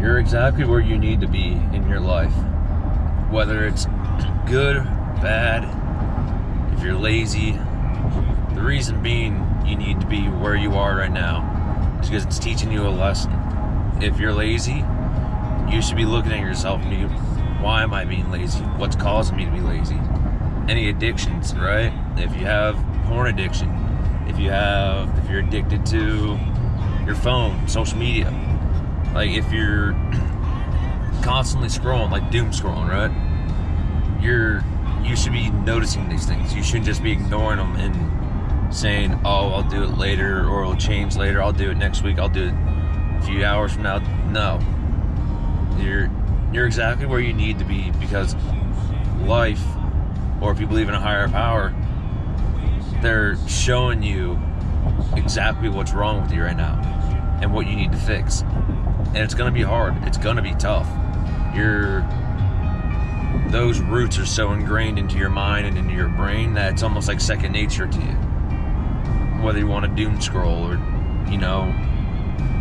You're exactly where you need to be in your life. Whether it's good, bad, if you're lazy, the reason being you need to be where you are right now is because it's teaching you a lesson. If you're lazy, you should be looking at yourself and be, why am I being lazy? What's causing me to be lazy? Any addictions, right? If you have porn addiction, if you're addicted to your phone, social media, like if you're constantly scrolling, like doom scrolling, right? You should be noticing these things. You shouldn't just be ignoring them and saying, oh, I'll do it later, or it'll change later, I'll do it next week, I'll do it a few hours from now. No. You're exactly where you need to be, because life, or if you believe in a higher power, they're showing you exactly what's wrong with you right now and what you need to fix. And it's going to be hard. It's going to be tough. Those roots are so ingrained into your mind and into your brain that it's almost like second nature to you. Whether you want to doom scroll or,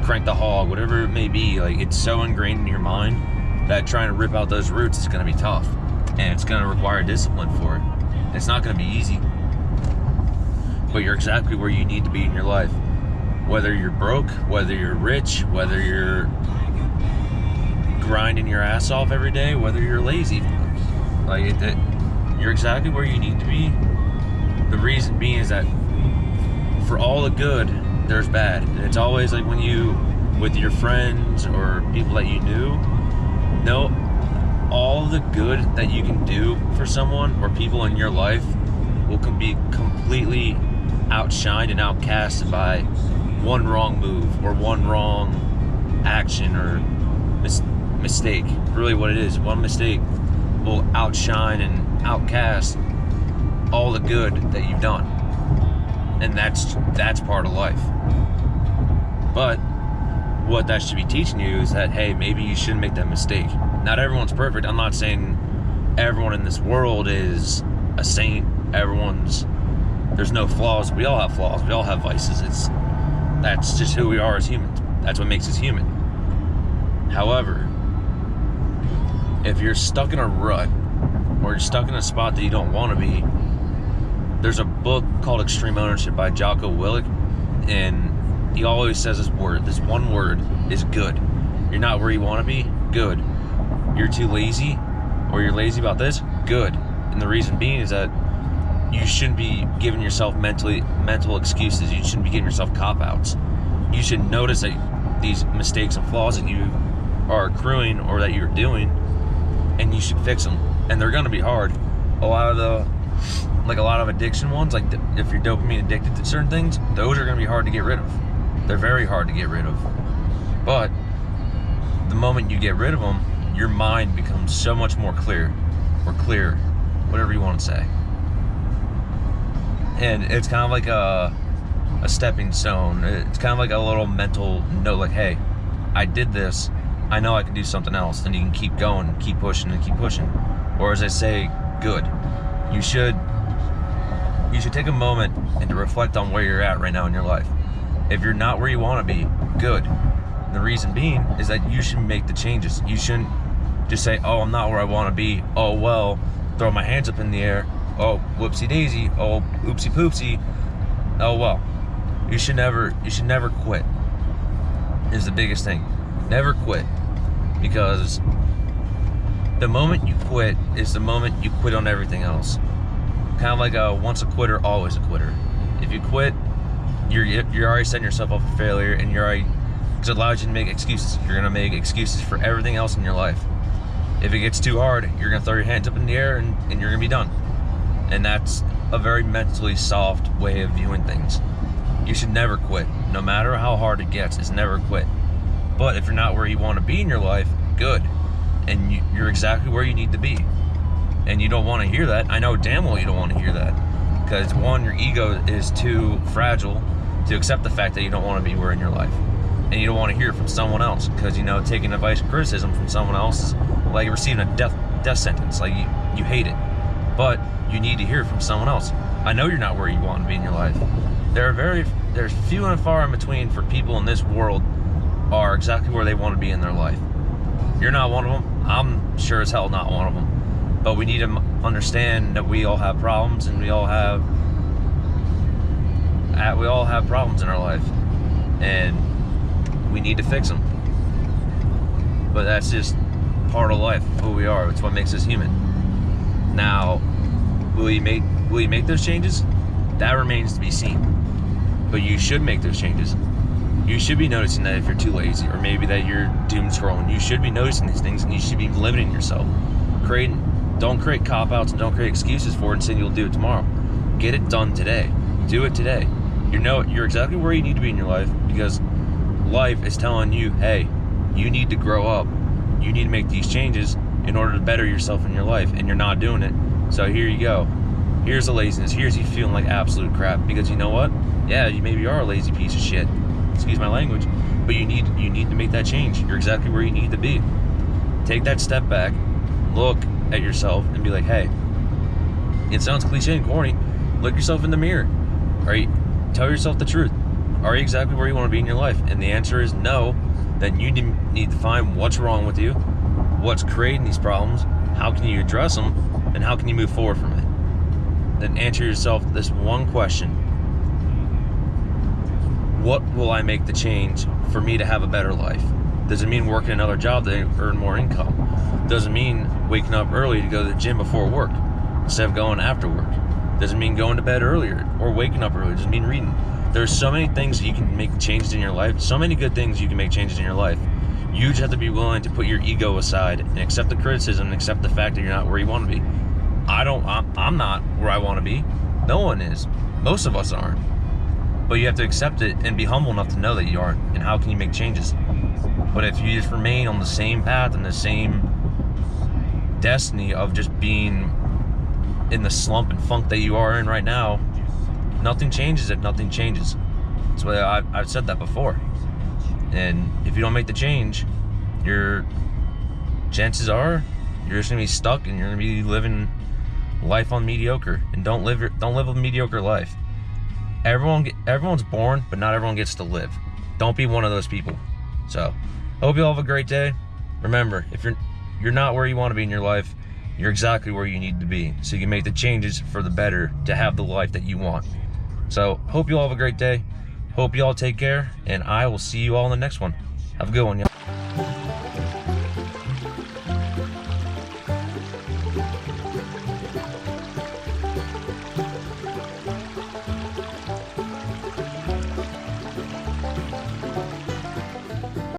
crank the hog, whatever it may be, like it's so ingrained in your mind that trying to rip out those roots is going to be tough. And it's going to require discipline for it. It's not going to be easy. But you're exactly where you need to be in your life. Whether you're broke, whether you're rich, whether you're grinding your ass off every day, whether you're lazy, you're exactly where you need to be. The reason being is that for all the good, there's bad. And it's always like when you, with your friends or people that you knew, know all the good that you can do for someone or people in your life will be completely outshined and outcasted by one wrong move or one wrong action or mistake. Really what it is, one mistake will outshine and outcast all the good that you've done. And that's part of life. But what that should be teaching you is that, hey, maybe you shouldn't make that mistake. Not everyone's perfect. I'm not saying everyone in this world is a saint. There's no flaws. We all have flaws. We all have vices. That's just who we are as humans. That's what makes us human. However, if you're stuck in a rut or you're stuck in a spot that you don't want to be, there's a book called Extreme Ownership by Jocko Willink, and he always says this one word is good. You're not where you want to be? Good. You're too lazy, or you're lazy about this? Good. And the reason being is that you shouldn't be giving yourself mental excuses. You shouldn't be giving yourself cop-outs. You should notice that these mistakes and flaws that you are accruing or that you're doing, and you should fix them. And they're going to be hard. A lot of addiction ones, like if you're dopamine addicted to certain things, those are going to be hard to get rid of. They're very hard to get rid of. But the moment you get rid of them, your mind becomes so much more clear, or clear, whatever you want to say. And it's kind of like a stepping stone. It's kind of like a little mental note, like, hey, I did this, I know I can do something else. And you can keep going, keep pushing and keep pushing. Or as I say, good. You should take a moment and to reflect on where you're at right now in your life. If you're not where you want to be, good. And the reason being is that you should make the changes. You shouldn't just say, oh, I'm not where I want to be. Oh, well, throw my hands up in the air. Oh, whoopsie daisy. Oh, oopsie poopsie. Oh, well. You should never quit is the biggest thing. Never quit. Because the moment you quit is the moment you quit on everything else. Kind of like a once a quitter, always a quitter. If you quit, you're already setting yourself up for failure, and because it allows you to make excuses. You're gonna make excuses for everything else in your life. If it gets too hard, you're gonna throw your hands up in the air and you're gonna be done. And that's a very mentally soft way of viewing things. You should never quit. No matter how hard it gets, it's never quit. But if you're not where you want to be in your life, good. And you're exactly where you need to be. And you don't want to hear that. I know damn well you don't want to hear that. Because one, your ego is too fragile to accept the fact that you don't want to be where in your life. And you don't want to hear it from someone else. Because, taking advice and criticism from someone else is like receiving a death sentence. Like, you hate it. But you need to hear it from someone else. I know you're not where you want to be in your life. There's few and far in between for people in this world are exactly where they want to be in their life. You're not one of them. I'm sure as hell not one of them. But we need to understand that we all have problems, and we all have problems in our life, and we need to fix them. But that's just part of life, who we are. It's what makes us human. Now, will you make those changes? That remains to be seen. But you should make those changes. You should be noticing that if you're too lazy, or maybe that you're doom scrolling. You should be noticing these things, and you should be limiting yourself. Don't create cop-outs, and don't create excuses for it and saying you'll do it tomorrow. Get it done today. Do it today. You're exactly where you need to be in your life, because life is telling you, hey, you need to grow up. You need to make these changes in order to better yourself in your life, and you're not doing it. So here you go. Here's the laziness. Here's you feeling like absolute crap, because you know what? Yeah, you maybe are a lazy piece of shit. Excuse my language. But you need to make that change. You're exactly where you need to be. Take that step back, look at yourself, and be like, hey, it sounds cliche and corny. Look yourself in the mirror. Tell yourself the truth. Are you exactly where you want to be in your life? And the answer is no. Then you need to find what's wrong with you, what's creating these problems, how can you address them, and how can you move forward from it. Then answer yourself this one question: what will I make the change for me to have a better life? Does it mean working another job to earn more income? Does it mean waking up early to go to the gym before work instead of going after work? Does it mean going to bed earlier or waking up earlier? Does it mean reading? There's so many things that you can make changes in your life, so many good things you can make changes in your life. You just have to be willing to put your ego aside and accept the criticism and accept the fact that you're not where you want to be. I'm not where I want to be. No one is. Most of us aren't. But you have to accept it and be humble enough to know that you aren't. And how can you make changes? But if you just remain on the same path and the same destiny of just being in the slump and funk that you are in right now, nothing changes if nothing changes. That's why I've said that before. And if you don't make the change, your chances are you're just gonna be stuck, and you're gonna be living life on mediocre. And don't live a mediocre life. Everyone's born, but not everyone gets to live. Don't be one of those people. So, I hope you all have a great day. Remember, if you're not where you want to be in your life, you're exactly where you need to be, so you can make the changes for the better to have the life that you want. So, hope you all have a great day. Hope you all take care, and I will see you all in the next one. Have a good one, y'all.